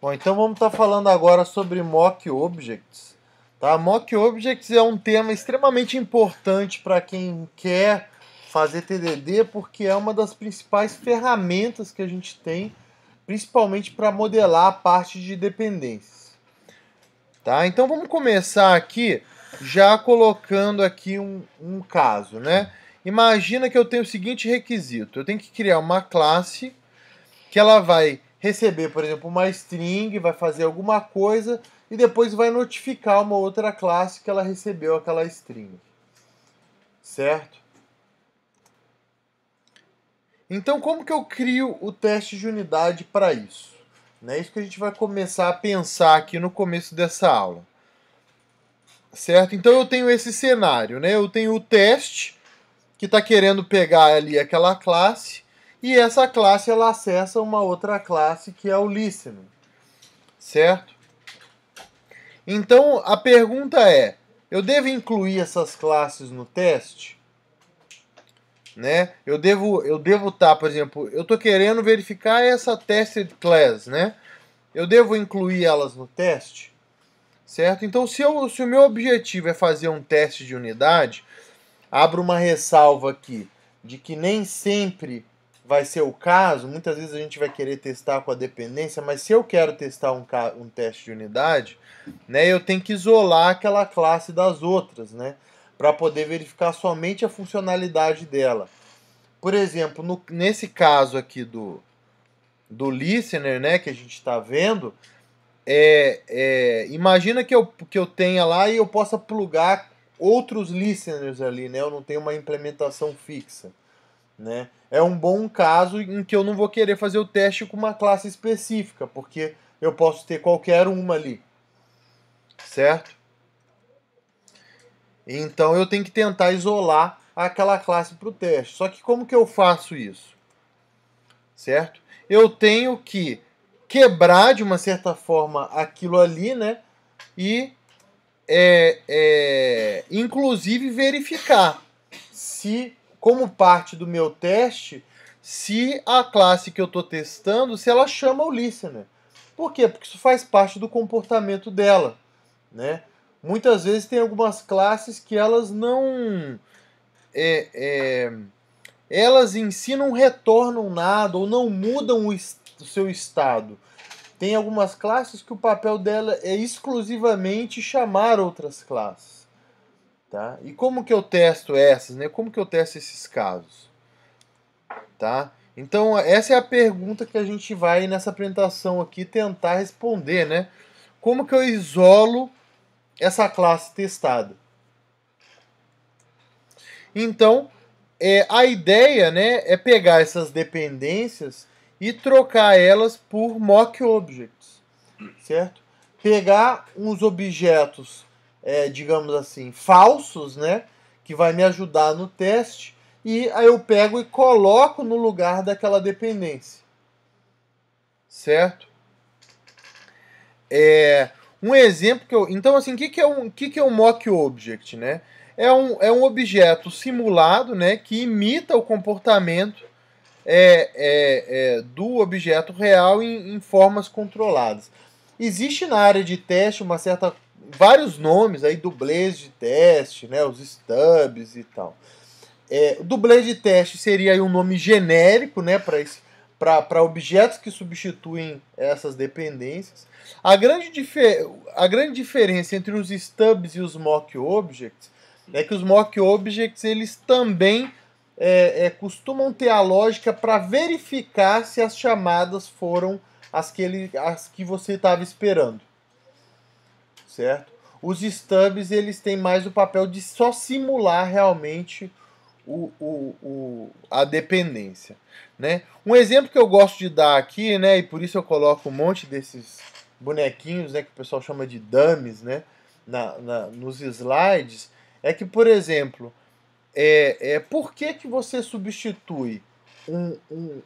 Bom, então vamos estar falando agora sobre Mock Objects. Tá? Mock Objects é um tema extremamente importante para quem quer fazer TDD, porque é uma das principais ferramentas que a gente tem, principalmente para modelar a parte de dependências. Tá? Então vamos começar aqui já colocando aqui um caso, né? Imagina que eu tenho o seguinte requisito: eu tenho que criar uma classe que ela vai receber, por exemplo, uma string, vai fazer alguma coisa e depois vai notificar uma outra classe que ela recebeu aquela string. Certo? Então, como que eu crio o teste de unidade para isso? É isso que a gente vai começar a pensar aqui no começo dessa aula. Certo? Então, eu tenho esse cenário, né? Eu tenho o teste que está querendo pegar ali aquela classe e essa classe ela acessa uma outra classe que é o listener. Certo? Então, a pergunta é, eu devo incluir essas classes no teste? Né? Eu devo estar, por exemplo, eu estou querendo verificar essa tested class, né? Eu devo incluir elas no teste? Certo? Então, se o meu objetivo é fazer um teste de unidade, abro uma ressalva aqui de que nem sempre vai ser o caso. Muitas vezes a gente vai querer testar com a dependência, mas se eu quero testar um teste de unidade, né, eu tenho que isolar aquela classe das outras, né, para poder verificar somente a funcionalidade dela. Por exemplo, nesse caso aqui do listener, né, que a gente está vendo, imagina que eu tenha lá e eu possa plugar outros listeners ali, né? Eu não tenho uma implementação fixa, né? É um bom caso em que eu não vou querer fazer o teste com uma classe específica, porque eu posso ter qualquer uma ali, certo? Então eu tenho que tentar isolar aquela classe para o teste. Só que como que eu faço isso? Certo? Eu tenho que quebrar de uma certa forma aquilo ali, né? E inclusive verificar se, como parte do meu teste, se a classe que eu estou testando, se ela chama o listener. Por quê? Porque isso faz parte do comportamento dela, né? Muitas vezes tem algumas classes que elas não... elas em si não retornam nada ou não mudam o seu estado. Tem algumas classes que o papel dela é exclusivamente chamar outras classes. Tá? E como que eu testo essas? Né? Como que eu testo esses casos? Tá? Então, essa é a pergunta que a gente vai nessa apresentação aqui tentar responder. Né? Como que eu isolo essa classe testada? Então, a ideia, né, é pegar essas dependências e trocar elas por mock objects, certo? Pegar uns objetos, digamos assim, falsos, né, que vai me ajudar no teste, e aí eu pego e coloco no lugar daquela dependência, certo? Um exemplo que eu... Então, assim, o que é um mock object, né? É um objeto simulado, né, que imita o comportamento do objeto real em formas controladas. Existe na área de teste vários nomes aí, dublês de teste, né, os stubs e tal. Dublê de teste seria aí um nome genérico, né, para objetos que substituem essas dependências. A grande diferença entre os stubs e os mock objects é que os mock objects eles também costumam ter a lógica para verificar se as chamadas foram as que você estava esperando, certo? Os stubs eles têm mais o papel de só simular realmente a dependência, né? Um exemplo que eu gosto de dar aqui, né, e por isso eu coloco um monte desses bonequinhos, né, que o pessoal chama de dummies, né, nos slides, é que, por exemplo, por que você substitui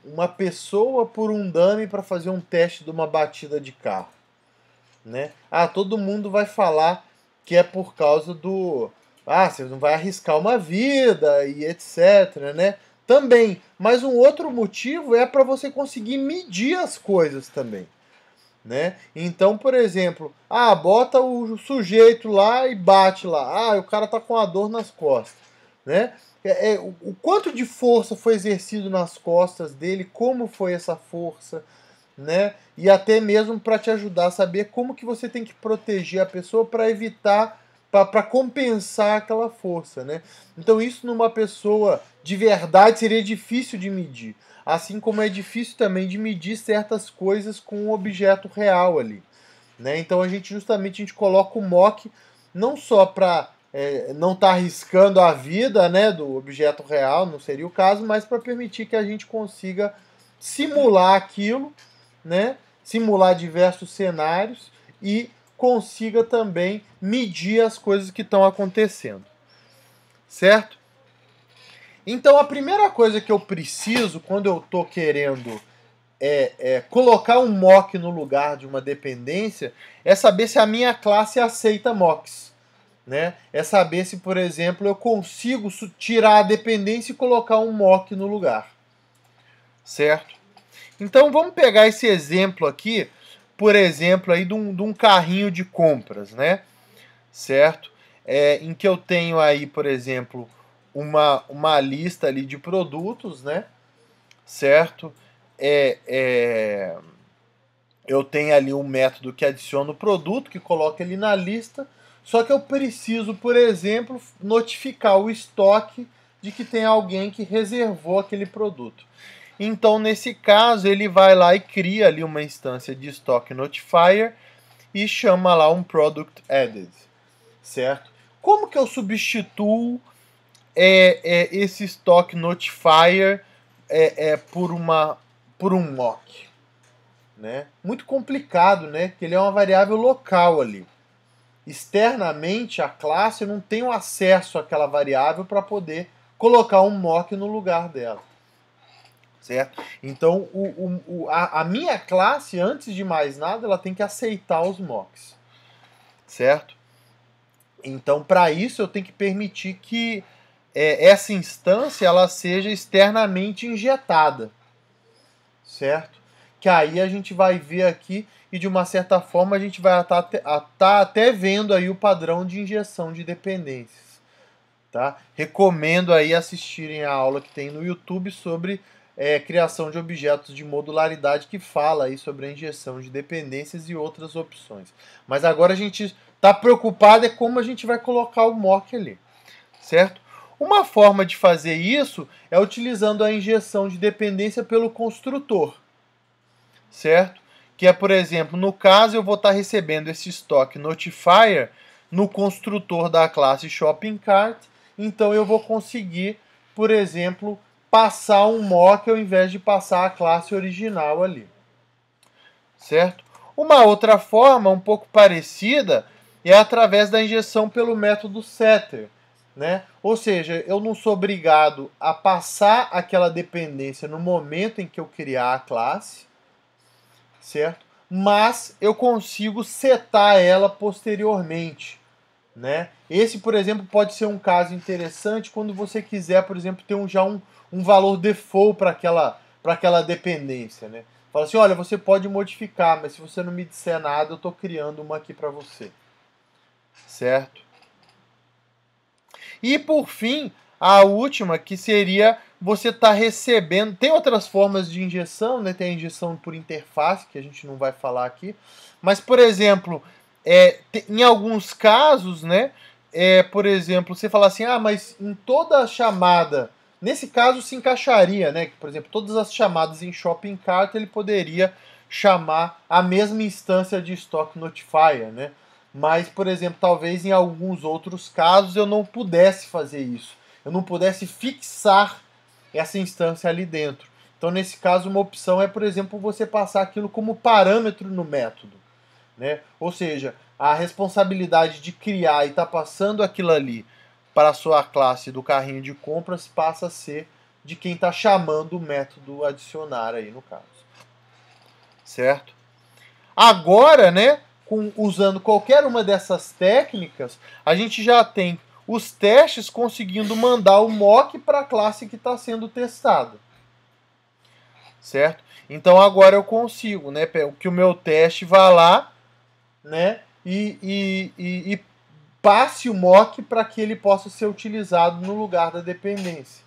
uma pessoa por um dummy para fazer um teste de uma batida de carro? Né? Todo mundo vai falar que é por causa do... você não vai arriscar uma vida e etc, né? Também, mas um outro motivo é para você conseguir medir as coisas também. né? Então, por exemplo, bota o sujeito lá e bate lá. O cara tá com a dor nas costas, né? O quanto de força foi exercido nas costas dele, como foi essa força, né? E até mesmo para te ajudar a saber como que você tem que proteger a pessoa para evitar, para compensar aquela força, né? Então isso numa pessoa de verdade seria difícil de medir, assim como é difícil também de medir certas coisas com um objeto real ali, né? Então a gente coloca o mock não só para não estar arriscando a vida, né, do objeto real, não seria o caso, mas para permitir que a gente consiga simular aquilo, né, simular diversos cenários e consiga também medir as coisas que estão acontecendo, certo? Então a primeira coisa que eu preciso quando eu estou querendo colocar um mock no lugar de uma dependência é saber se a minha classe aceita mocks, né? É saber se, por exemplo, eu consigo tirar a dependência e colocar um mock no lugar, certo? Então vamos pegar esse exemplo aqui, por exemplo, aí de um carrinho de compras, né? Certo? Em que eu tenho aí, por exemplo, uma lista ali de produtos, né? Certo? Eu tenho ali um método que adiciona o produto, que coloca ele na lista, só que eu preciso, por exemplo, notificar o estoque de que tem alguém que reservou aquele produto. Então, nesse caso, ele vai lá e cria ali uma instância de Stock Notifier e chama lá um Product Added, certo? Como que eu substituo esse Stock Notifier por um mock? Né? Muito complicado, né? Porque ele é uma variável local ali. Externamente, a classe não tem o acesso àquela variável para poder colocar um mock no lugar dela. Certo? Então, a minha classe, antes de mais nada, ela tem que aceitar os mocks. Certo? Então, para isso, eu tenho que permitir que essa instância ela seja externamente injetada. Certo? Que aí a gente vai ver aqui e, de uma certa forma, a gente vai estar até vendo aí o padrão de injeção de dependências. Tá? Recomendo aí assistirem a aula que tem no YouTube sobre criação de objetos de modularidade, que fala aí sobre a injeção de dependências e outras opções. Mas agora a gente está preocupado como a gente vai colocar o mock ali, certo? Uma forma de fazer isso é utilizando a injeção de dependência pelo construtor, certo? Que é, por exemplo, no caso eu vou estar recebendo esse Stock Notifier no construtor da classe Shopping Cart, então eu vou conseguir, por exemplo, passar um mock ao invés de passar a classe original ali, certo? Uma outra forma, um pouco parecida, é através da injeção pelo método setter, né? Ou seja, eu não sou obrigado a passar aquela dependência no momento em que eu criar a classe, certo? Mas eu consigo setar ela posteriormente, né? Esse, por exemplo, pode ser um caso interessante quando você quiser, por exemplo, ter já um valor default para aquela dependência, né? Fala assim, olha, você pode modificar, mas se você não me disser nada, eu estou criando uma aqui para você, certo? E por fim, a última, que seria você estar recebendo. Tem outras formas de injeção, né? Tem a injeção por interface, que a gente não vai falar aqui. Mas, por exemplo, em alguns casos, né? Por exemplo, você fala assim, mas em toda chamada, nesse caso se encaixaria, né? Por exemplo, todas as chamadas em Shopping Cart ele poderia chamar a mesma instância de Stock Notifier, né? Mas, por exemplo, talvez em alguns outros casos eu não pudesse fazer isso. Eu não pudesse fixar essa instância ali dentro. Então, nesse caso, uma opção é, por exemplo, você passar aquilo como parâmetro no método, né? Ou seja, a responsabilidade de criar e estar passando aquilo ali para a sua classe do carrinho de compras passa a ser de quem está chamando o método adicionar aí no caso. Certo? Agora, né, usando qualquer uma dessas técnicas, a gente já tem os testes conseguindo mandar o mock para a classe que está sendo testada. certo? Então agora eu consigo, né, que o meu teste vá lá, né, e passe o mock para que ele possa ser utilizado no lugar da dependência.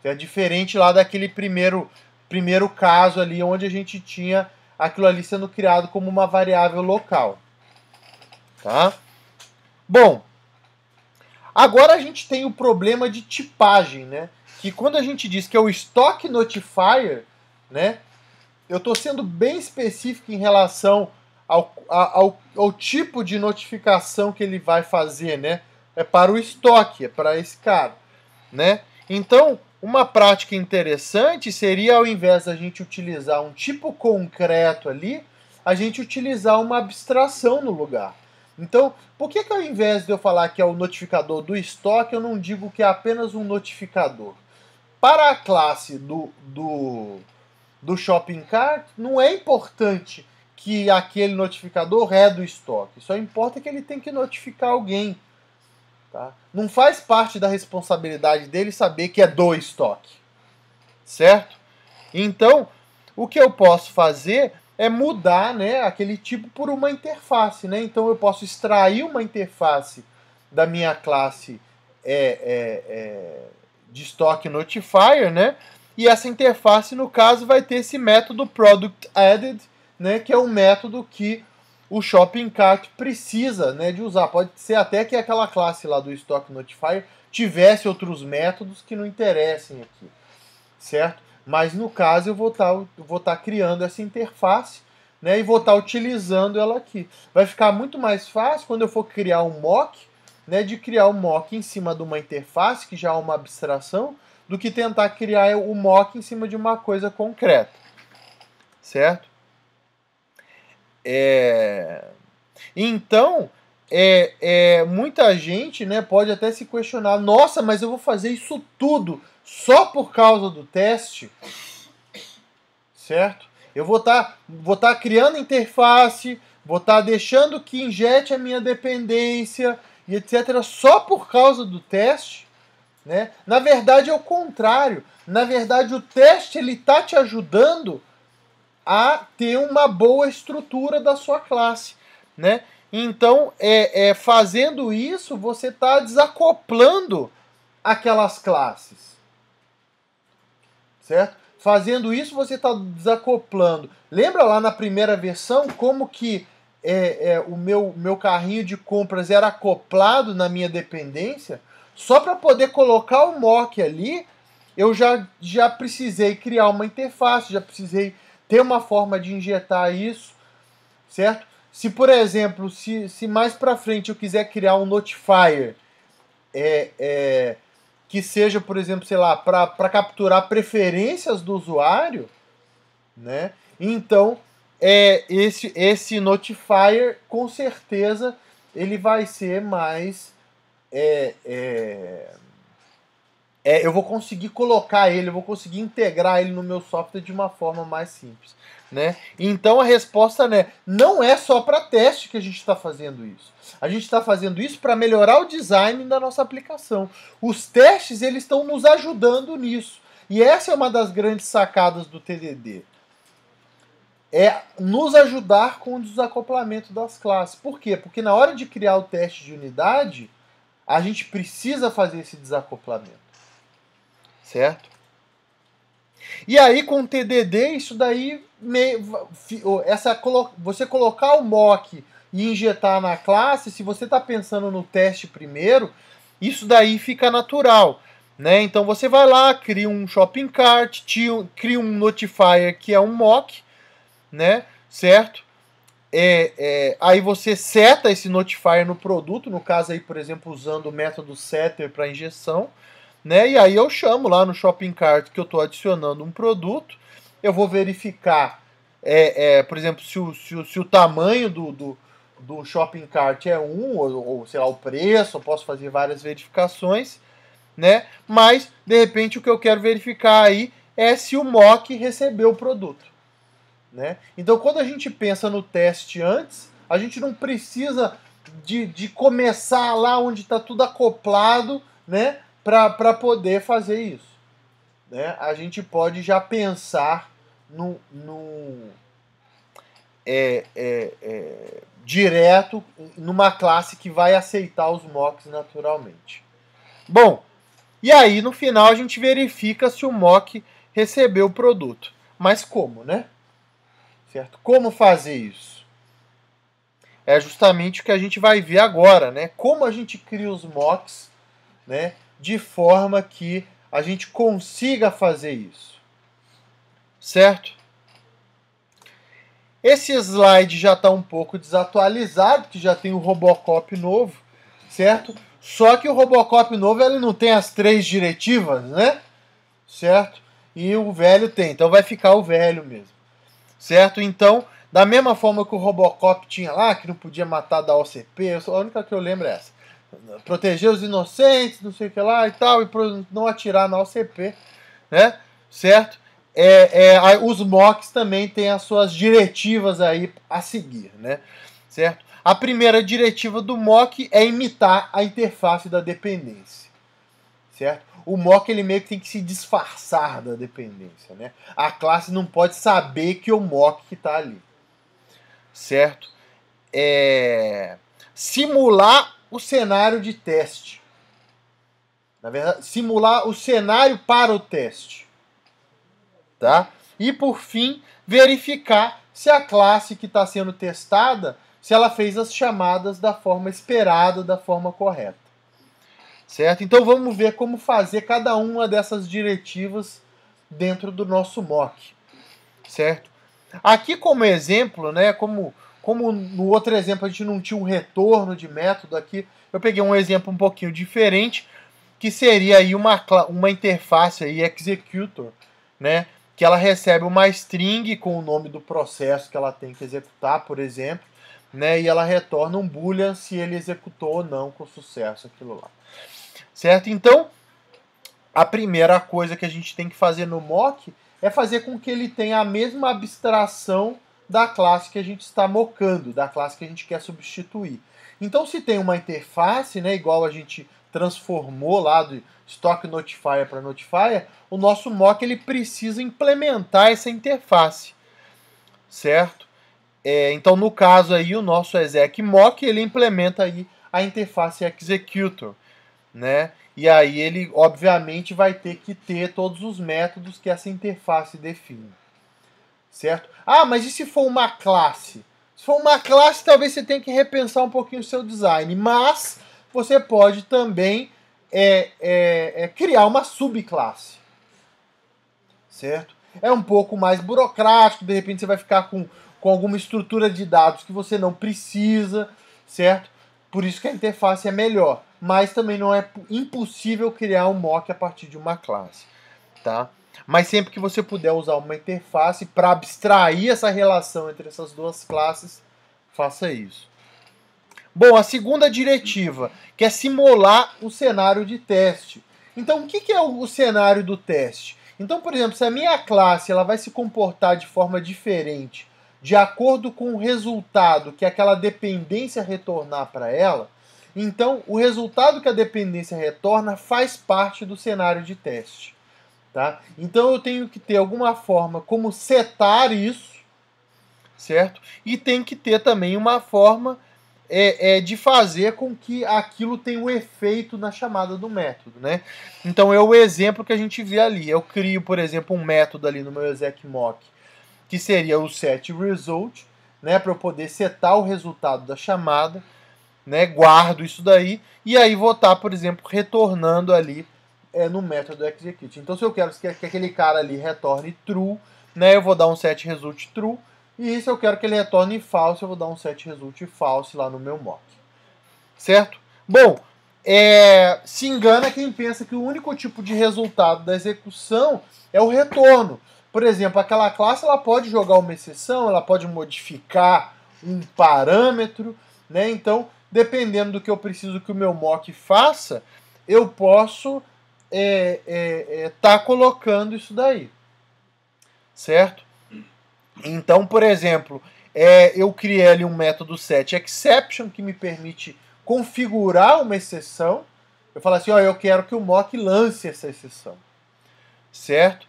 É diferente lá daquele primeiro caso ali, onde a gente tinha aquilo ali sendo criado como uma variável local. Tá? Bom, agora a gente tem o problema de tipagem, né? Que quando a gente diz que é o stock notifier, né? Eu estou sendo bem específico em relação ao tipo de notificação que ele vai fazer, né? É para o estoque, é para esse cara, né? Então, uma prática interessante seria, ao invés da gente utilizar um tipo concreto ali, a gente utilizar uma abstração no lugar. Então, por que ao invés de eu falar que é o notificador do estoque, eu não digo que é apenas um notificador? Para a classe do shopping cart, não é importante que aquele notificador é do estoque. Só importa que ele tem que notificar alguém. Tá? Não faz parte da responsabilidade dele saber que é do estoque. Certo? Então, o que eu posso fazer é mudar, né, aquele tipo por uma interface. Né? Então, eu posso extrair uma interface da minha classe de estoque notifier, né? E essa interface, no caso, vai ter esse método product added, né, que é um método que o shopping cart precisa, né, de usar. Pode ser até que aquela classe lá do stock notifier tivesse outros métodos que não interessem aqui, certo? Mas no caso eu vou estar criando essa interface, né, e vou estar utilizando ela aqui. Vai ficar muito mais fácil quando eu for criar um mock, né, de criar um mock em cima de uma interface, que já é uma abstração, do que tentar criar o mock em cima de uma coisa concreta, certo? Então, muita gente, né, pode até se questionar, nossa, mas eu vou fazer isso tudo só por causa do teste, certo? Eu vou tá criando interface, vou estar deixando que injete a minha dependência e etc. só por causa do teste, né? Na verdade é o contrário. Na verdade o teste ele está te ajudando a ter uma boa estrutura da sua classe, né? Então, fazendo isso, você está desacoplando aquelas classes, certo? Fazendo isso, você está desacoplando. Lembra lá na primeira versão como que o meu carrinho de compras era acoplado na minha dependência? Só para poder colocar o mock ali, eu já precisei criar uma interface, já precisei ter uma forma de injetar isso, certo? Se, por exemplo, se mais para frente eu quiser criar um notifier que seja, por exemplo, sei lá, para capturar preferências do usuário, né? Então, esse notifier, com certeza, ele vai ser mais... eu vou conseguir colocar ele, eu vou conseguir integrar ele no meu software de uma forma mais simples, né? Então a resposta, né, não é só para teste que a gente está fazendo isso. A gente está fazendo isso para melhorar o design da nossa aplicação. Os testes eles estão nos ajudando nisso. E essa é uma das grandes sacadas do TDD. É nos ajudar com o desacoplamento das classes. Por quê? Porque na hora de criar o teste de unidade, a gente precisa fazer esse desacoplamento. Certo? E aí com o TDD, isso daí, você colocar o mock e injetar na classe, se você está pensando no teste primeiro, isso daí fica natural. Né? Então você vai lá, cria um shopping cart, cria um notifier que é um mock, né? Certo? Aí você seta esse notifier no produto, no caso aí, por exemplo, usando o método setter para injeção, né? E aí eu chamo lá no shopping cart que eu estou adicionando um produto, eu vou verificar, por exemplo, se o tamanho do shopping cart é 1, ou sei lá, o preço, eu posso fazer várias verificações, né? Mas, de repente, o que eu quero verificar aí é se o mock recebeu o produto. Né? Então, quando a gente pensa no teste antes, a gente não precisa de começar lá onde está tudo acoplado, né, para poder fazer isso. Né? A gente pode já pensar direto numa classe que vai aceitar os mocks naturalmente. Bom, e aí no final a gente verifica se o mock recebeu o produto. Mas como, né? Certo? Como fazer isso? É justamente o que a gente vai ver agora, né? Como a gente cria os mocks, né? De forma que a gente consiga fazer isso. Certo? Esse slide já está um pouco desatualizado, que já tem o Robocop novo, certo? Só que o Robocop novo ele não tem as 3 diretivas, né? Certo? E o velho tem, então vai ficar o velho mesmo. Certo? Então, da mesma forma que o Robocop tinha lá, que não podia matar da OCP, a única que eu lembro é essa. Proteger os inocentes, não sei o que lá e tal, e não atirar na OCP, né? Certo? Os mocks também têm as suas diretivas aí a seguir, né? Certo? A primeira diretiva do mock é imitar a interface da dependência, certo? O mock ele meio que tem que se disfarçar da dependência, né? A classe não pode saber que é o mock que está ali, certo? Simular o cenário de teste. Na verdade, simular o cenário para o teste. Tá? E por fim, verificar se a classe que está sendo testada, se ela fez as chamadas da forma esperada, da forma correta. Certo? Então vamos ver como fazer cada uma dessas diretivas dentro do nosso mock. Certo? Aqui como exemplo, né, como no outro exemplo a gente não tinha um retorno de método, aqui eu peguei um exemplo um pouquinho diferente, que seria aí uma interface aí, executor, né, que ela recebe uma string com o nome do processo que ela tem que executar, por exemplo, né, e ela retorna um boolean se ele executou ou não com sucesso aquilo lá. Certo? Então, a primeira coisa que a gente tem que fazer no mock é fazer com que ele tenha a mesma abstração da classe que a gente está mockando, da classe que a gente quer substituir. Então, se tem uma interface, né, igual a gente transformou lá do stock notifier para notifier, o nosso mock ele precisa implementar essa interface, certo? Então, no caso aí, o nosso exec mock ele implementa aí a interface executor, né? E aí ele, obviamente, vai ter que ter todos os métodos que essa interface define, certo? Ah, mas e se for uma classe? Se for uma classe, talvez você tenha que repensar um pouquinho o seu design, mas você pode também criar uma subclasse, certo? É um pouco mais burocrático, de repente você vai ficar com alguma estrutura de dados que você não precisa, certo? Por isso que a interface é melhor, mas também não é impossível criar um mock a partir de uma classe, tá? Mas sempre que você puder usar uma interface para abstrair essa relação entre essas duas classes, faça isso. Bom, a segunda diretiva, que é simular o cenário de teste. Então, o que é o cenário do teste? Então, por exemplo, se a minha classe ela vai se comportar de forma diferente de acordo com o resultado que aquela dependência retornar para ela, então o resultado que a dependência retorna faz parte do cenário de teste. Tá? Então eu tenho que ter alguma forma como setar isso, certo? E tem que ter também uma forma de fazer com que aquilo tenha um efeito na chamada do método, né? Então é o exemplo que a gente vê ali. Eu crio, por exemplo, um método ali no meu exec mock, que seria o setResult, né, para eu poder setar o resultado da chamada, né, guardo isso daí, e aí vou estar, por exemplo, retornando ali no método execute. Então, se eu quero que aquele cara ali retorne true, né, eu vou dar um setResult true, e se eu quero que ele retorne false, eu vou dar um setResult false lá no meu mock. Certo? Bom, se engana quem pensa que o único tipo de resultado da execução é o retorno. Por exemplo, aquela classe ela pode jogar uma exceção, ela pode modificar um parâmetro, né? Então, dependendo do que eu preciso que o meu mock faça, eu posso tá colocando isso daí, certo? Então, por exemplo, eu criei ali um método setException que me permite configurar uma exceção. Eu falo assim, ó, eu quero que o mock lance essa exceção, certo?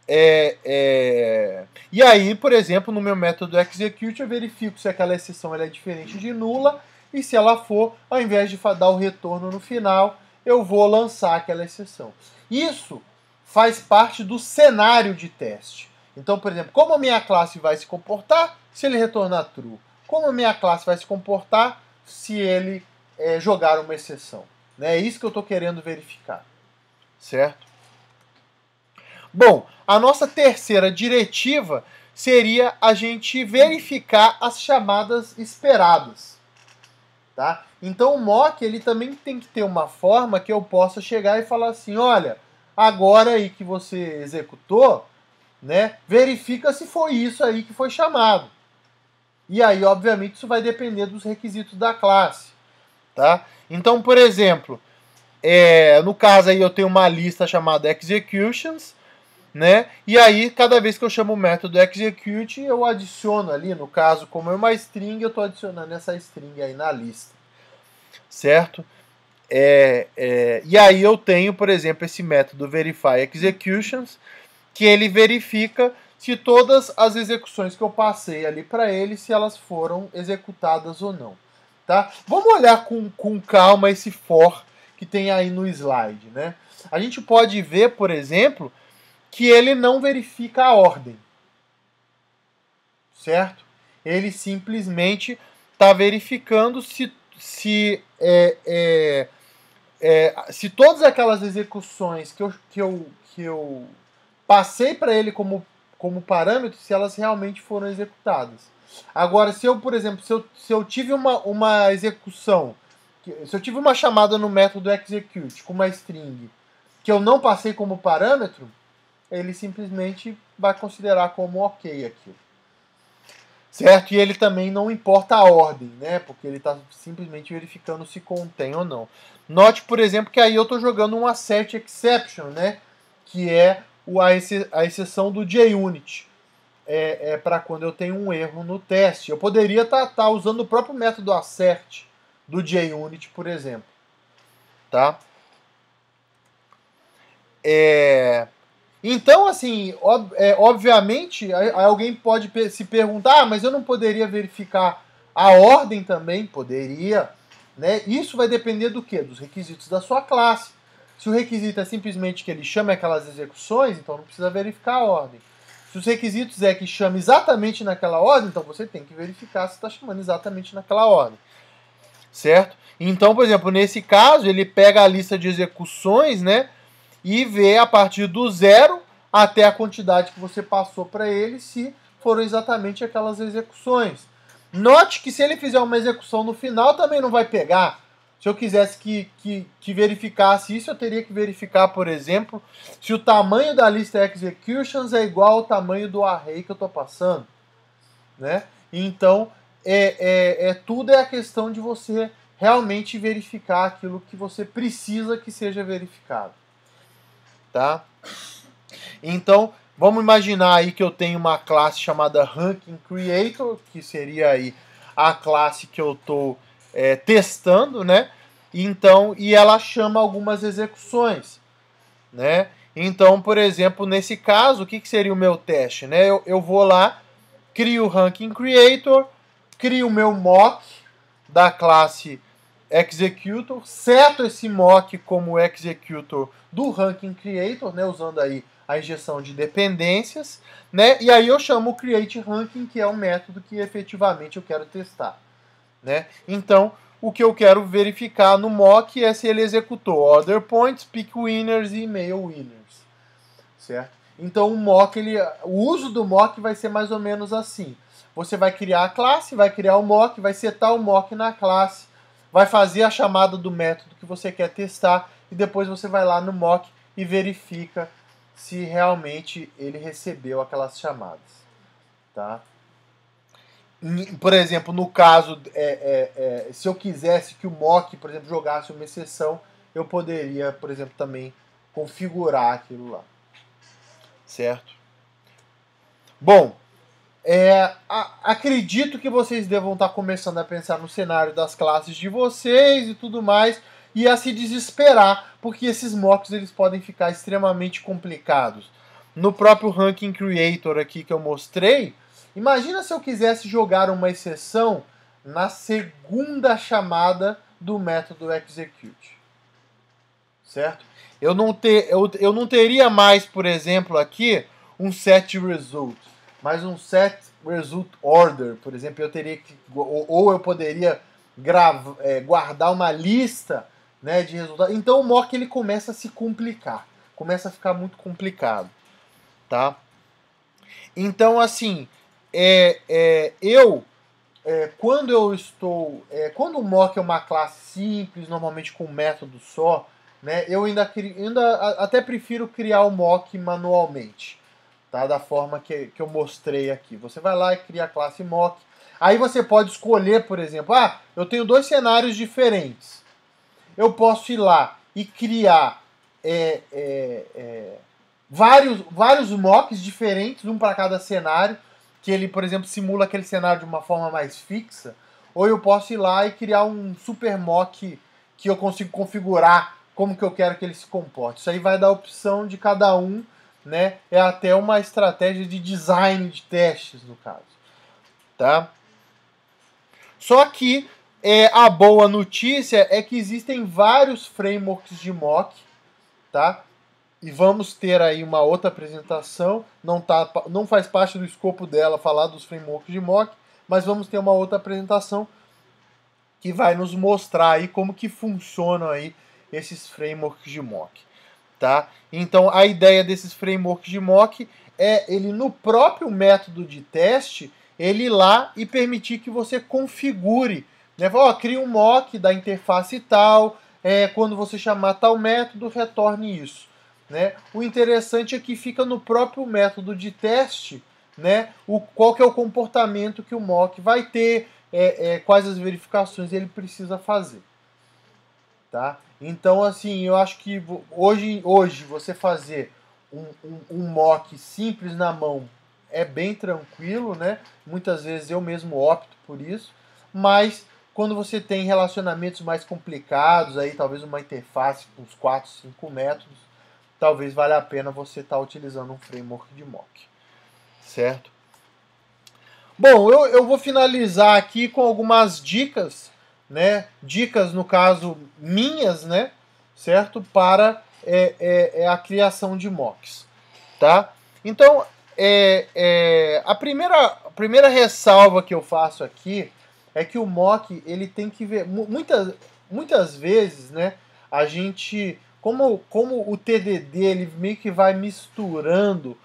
E aí, por exemplo, no meu método execute, eu verifico se aquela exceção ela é diferente de nula, e se ela for, ao invés de dar o retorno no final, eu vou lançar aquela exceção. Isso faz parte do cenário de teste. Então, por exemplo, como a minha classe vai se comportar se ele retornar true? Como a minha classe vai se comportar se ele jogar uma exceção? É isso que eu estou querendo verificar. Certo? Bom, a nossa terceira diretiva seria a gente verificar as chamadas esperadas. Tá? Então o mock ele também tem que ter uma forma que eu possa chegar e falar assim, olha, agora aí que você executou, né, verifica se foi isso aí que foi chamado. E aí, obviamente, isso vai depender dos requisitos da classe. Tá? Então, por exemplo, no caso aí eu tenho uma lista chamada executions, né? E aí, cada vez que eu chamo o método execute, eu adiciono ali, no caso, como é uma string, eu estou adicionando essa string aí na lista. Certo? E aí eu tenho, por exemplo, esse método verify executions, que ele verifica se todas as execuções que eu passei ali para ele, se elas foram executadas ou não. Tá? Vamos olhar com calma esse for que tem aí no slide. Né? A gente pode ver, por exemplo, que ele não verifica a ordem. Certo? Ele simplesmente está verificando se todas aquelas execuções que eu passei para ele como parâmetro, se elas realmente foram executadas. Agora, se eu, por exemplo, se eu tive uma execução, se eu tive uma chamada no método execute com uma string que eu não passei como parâmetro, ele simplesmente vai considerar como ok aquilo. Certo? E ele também não importa a ordem, né? Porque ele está simplesmente verificando se contém ou não. Note, por exemplo, que aí eu estou jogando um assert exception, né? Que é a exceção do JUnit. Para quando eu tenho um erro no teste. Eu poderia estar usando o próprio método assert do JUnit, por exemplo. Tá? Então, assim, obviamente, alguém pode se perguntar, mas eu não poderia verificar a ordem também? Poderia. Né? Isso vai depender do quê? Dos requisitos da sua classe. Se o requisito é simplesmente que ele chame aquelas execuções, então não precisa verificar a ordem. Se os requisitos é que chame exatamente naquela ordem, então você tem que verificar se está chamando exatamente naquela ordem. Certo? Então, por exemplo, nesse caso, ele pega a lista de execuções, né? E vê a partir do 0 até a quantidade que você passou para ele, se foram exatamente aquelas execuções. Note que se ele fizer uma execução no final, também não vai pegar. Se eu quisesse que verificasse isso, eu teria que verificar, por exemplo, se o tamanho da lista executions é igual ao tamanho do array que eu estou passando. Né? Então, tudo é a questão de você realmente verificar aquilo que você precisa que seja verificado. Tá? Então, vamos imaginar aí que eu tenho uma classe chamada Ranking Creator, que seria aí a classe que eu estou testando, né? Então, e ela chama algumas execuções, né? Então, por exemplo, nesse caso, o que seria o meu teste, né? Eu vou lá, crio o Ranking Creator, crio o meu mock da classe Executor, seto esse mock como Executor do Ranking Creator, né, usando aí a injeção de dependências, né, e aí eu chamo o Create Ranking, que é o método que efetivamente eu quero testar. Né? Então, o que eu quero verificar no mock é se ele executou order points, pick winners e mail winners. Certo? Então, o uso do mock vai ser mais ou menos assim. Você vai criar a classe, vai criar o mock, vai setar o mock na classe, vai fazer a chamada do método que você quer testar e depois você vai lá no mock e verifica se realmente ele recebeu aquelas chamadas. Tá? Por exemplo, no caso, se eu quisesse que o mock, por exemplo, jogasse uma exceção, eu poderia, por exemplo, também configurar aquilo lá. Certo? Bom, acredito que vocês devam estar começando a pensar no cenário das classes de vocês e tudo mais, e a se desesperar, porque esses mocks eles podem ficar extremamente complicados. no próprio Ranking Creator aqui que eu mostrei, imagina se eu quisesse jogar uma exceção na segunda chamada do método execute, certo? Eu não teria mais, por exemplo, aqui um set result, mas um set result order, por exemplo, eu teria que, ou eu poderia guardar uma lista, né, de resultados. Então o mock ele começa a se complicar, começa a ficar muito complicado, tá? Então assim, quando eu estou, quando o mock é uma classe simples, normalmente com um método só, né, eu ainda até prefiro criar o mock manualmente, tá? Da forma que eu mostrei aqui. Você vai lá e cria a classe mock. Aí você pode escolher, por exemplo, eu tenho 2 cenários diferentes. Eu posso ir lá e criar vários mocks diferentes, um para cada cenário, que ele, por exemplo, simula aquele cenário de uma forma mais fixa. Ou eu posso ir lá e criar um super mock que eu consigo configurar como que eu quero que ele se comporte. Isso aí vai dar opção de cada um, né? É até uma estratégia de design de testes, no caso, tá? Só que a boa notícia é que existem vários frameworks de mock, tá? E vamos ter aí uma outra apresentação, não faz parte do escopo dela falar dos frameworks de mock, mas vamos ter uma outra apresentação que vai nos mostrar aí como que funcionam aí esses frameworks de mock, tá? Então a ideia desses frameworks de mock é ele no próprio método de teste, ele ir lá e permitir que você configure, né? Cria um mock da interface tal, quando você chamar tal método, retorne isso, né? O interessante é que fica no próprio método de teste, né? Qual que é o comportamento que o mock vai ter, quais as verificações ele precisa fazer, tá? Então, assim, eu acho que hoje você fazer um mock simples na mão é bem tranquilo, né? Muitas vezes eu mesmo opto por isso, mas quando você tem relacionamentos mais complicados, aí talvez uma interface com uns 4, 5 métodos, talvez valha a pena você estar utilizando um framework de mock, certo? Bom, eu vou finalizar aqui com algumas dicas, né? Dicas, no caso, minhas, né? Certo? Para a criação de mocks, tá? Então, a primeira ressalva que eu faço aqui é que o mock, ele tem que ver... Muitas vezes, né? A gente... Como o TDD, ele meio que vai misturando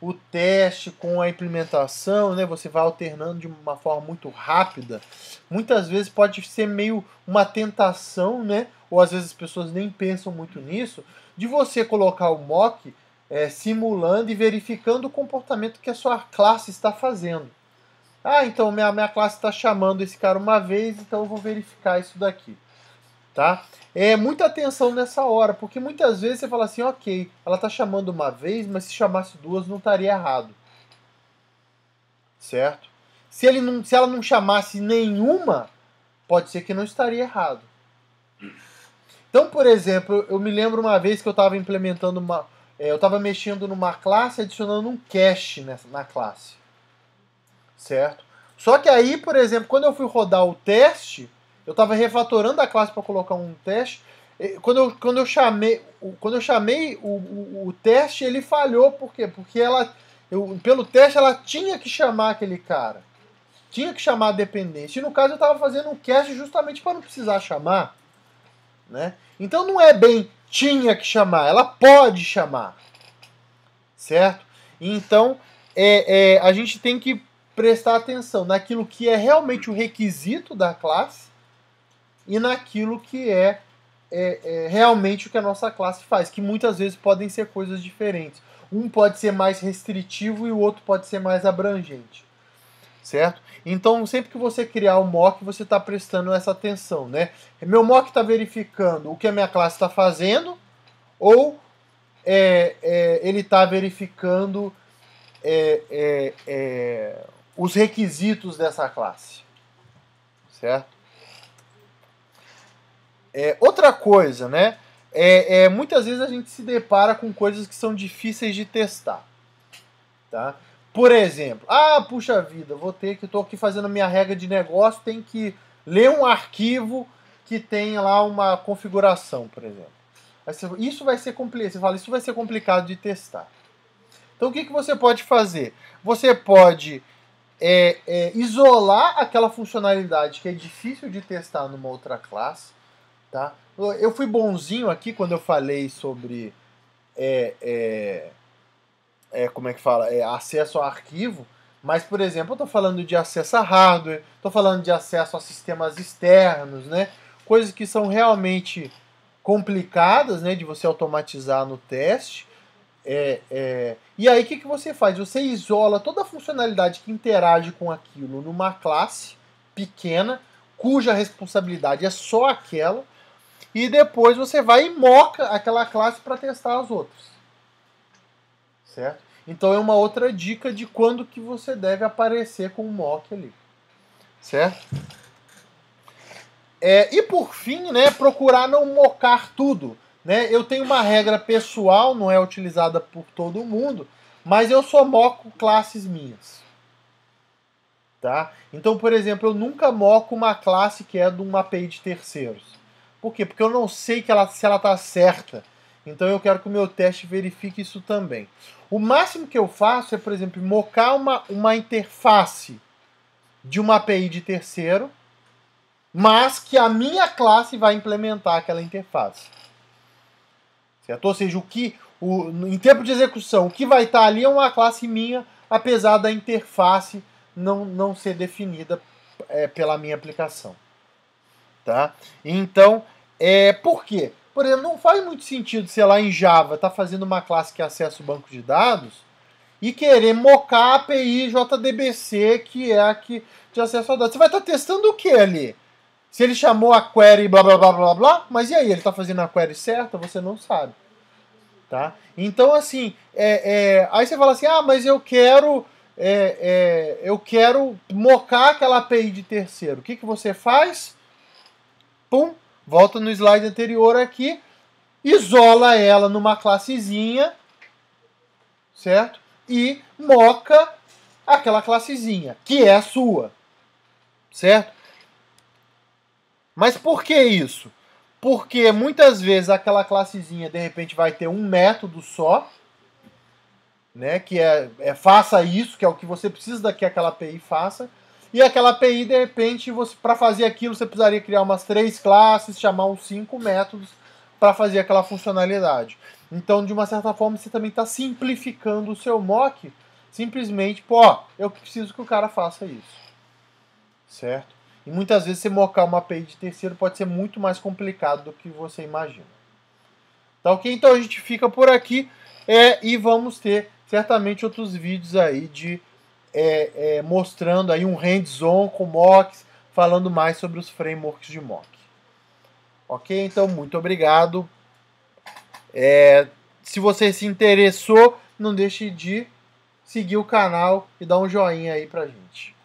o teste com a implementação, né? Você vai alternando de uma forma muito rápida. Muitas vezes pode ser meio uma tentação, né? Ou às vezes as pessoas nem pensam muito nisso, de você colocar o mock simulando e verificando o comportamento que a sua classe está fazendo. Então minha classe está chamando esse cara uma vez, então eu vou verificar isso daqui, tá? Muita atenção nessa hora, porque muitas vezes você fala assim, ok, ela está chamando uma vez, mas se chamasse 2 não estaria errado, certo? Se ela não chamasse nenhuma, pode ser que não estaria errado. Então, por exemplo, eu me lembro uma vez que eu estava implementando eu estava mexendo numa classe, adicionando um cache na classe, certo? Só que aí, por exemplo, quando eu fui rodar o teste, eu estava refatorando a classe para colocar um teste. Quando eu chamei o teste, ele falhou. Por quê? Porque pelo teste ela tinha que chamar aquele cara. Tinha que chamar a dependência. E no caso eu estava fazendo um cache justamente para não precisar chamar, né? Então não é bem tinha que chamar, ela pode chamar, certo? Então a gente tem que prestar atenção naquilo que é realmente o requisito da classe e naquilo que é realmente o que a nossa classe faz, que muitas vezes podem ser coisas diferentes. Um pode ser mais restritivo e o outro pode ser mais abrangente, certo? Então, sempre que você criar um mock, você está prestando essa atenção, né? Meu mock está verificando o que a minha classe está fazendo ou ele está verificando os requisitos dessa classe, certo? Outra coisa, né? Muitas vezes a gente se depara com coisas que são difíceis de testar, Tá? Por exemplo, ah, puxa vida, estou aqui fazendo a minha regra de negócio, tem que ler um arquivo que tenha lá uma configuração, por exemplo. Isso vai ser complicado, você fala, isso vai ser complicado de testar. Então o que você pode fazer? Você pode isolar aquela funcionalidade que é difícil de testar numa outra classe. Tá? Eu fui bonzinho aqui quando eu falei sobre como é que fala? Acesso ao arquivo, mas, por exemplo, eu estou falando de acesso a hardware, estou falando de acesso a sistemas externos, né? Coisas que são realmente complicadas, né, de você automatizar no teste. E aí o que você faz? Você isola toda a funcionalidade que interage com aquilo numa classe pequena, cuja responsabilidade é só aquela, e depois você vai e moca aquela classe para testar as outras. Certo? Então é uma outra dica de quando que você deve aparecer com o mock ali. Certo? E por fim, né, procurar não mocar tudo. Né? Eu tenho uma regra pessoal, não é utilizada por todo mundo, mas eu só moco classes minhas. Tá? Então, por exemplo, eu nunca moco uma classe que é de uma API de terceiros. Por quê? Porque eu não sei se ela está certa. Então eu quero que o meu teste verifique isso também. O máximo que eu faço é, por exemplo, mocar uma interface de uma API de terceiro, mas que a minha classe vai implementar aquela interface. Certo? Ou seja, em tempo de execução, o que vai estar ali é uma classe minha, apesar da interface não ser definida pela minha aplicação. Tá? Então, por quê? Por exemplo, não faz muito sentido, sei lá, em Java, tá fazendo uma classe que acessa o banco de dados e querer mocar a API JDBC, que é a que de acesso a dados. Você vai estar testando o que ali? Se ele chamou a query blá blá blá blá blá, mas e aí, ele está fazendo a query certa? Você não sabe. Tá? Então, assim, aí você fala assim, ah, mas eu quero mocar aquela API de terceiro. O que você faz? Pum, volta no slide anterior aqui, isola ela numa classezinha, certo? E moca aquela classezinha, que é a sua, certo? Mas por que isso? Porque muitas vezes aquela classezinha, de repente, vai ter um método só, né? Que faça isso, que é o que você precisa que aquela API faça. E aquela API, de repente, para fazer aquilo, você precisaria criar umas 3 classes, chamar uns 5 métodos para fazer aquela funcionalidade. Então, de uma certa forma, você também está simplificando o seu mock, simplesmente, eu preciso que o cara faça isso. Certo? E muitas vezes você mocar uma API de terceiro pode ser muito mais complicado do que você imagina. Tá ok? Então a gente fica por aqui e vamos ter certamente outros vídeos aí mostrando aí um hands-on com mocks, falando mais sobre os frameworks de mock. Ok? Então, muito obrigado. Se você se interessou, não deixe de seguir o canal e dar um joinha aí pra gente.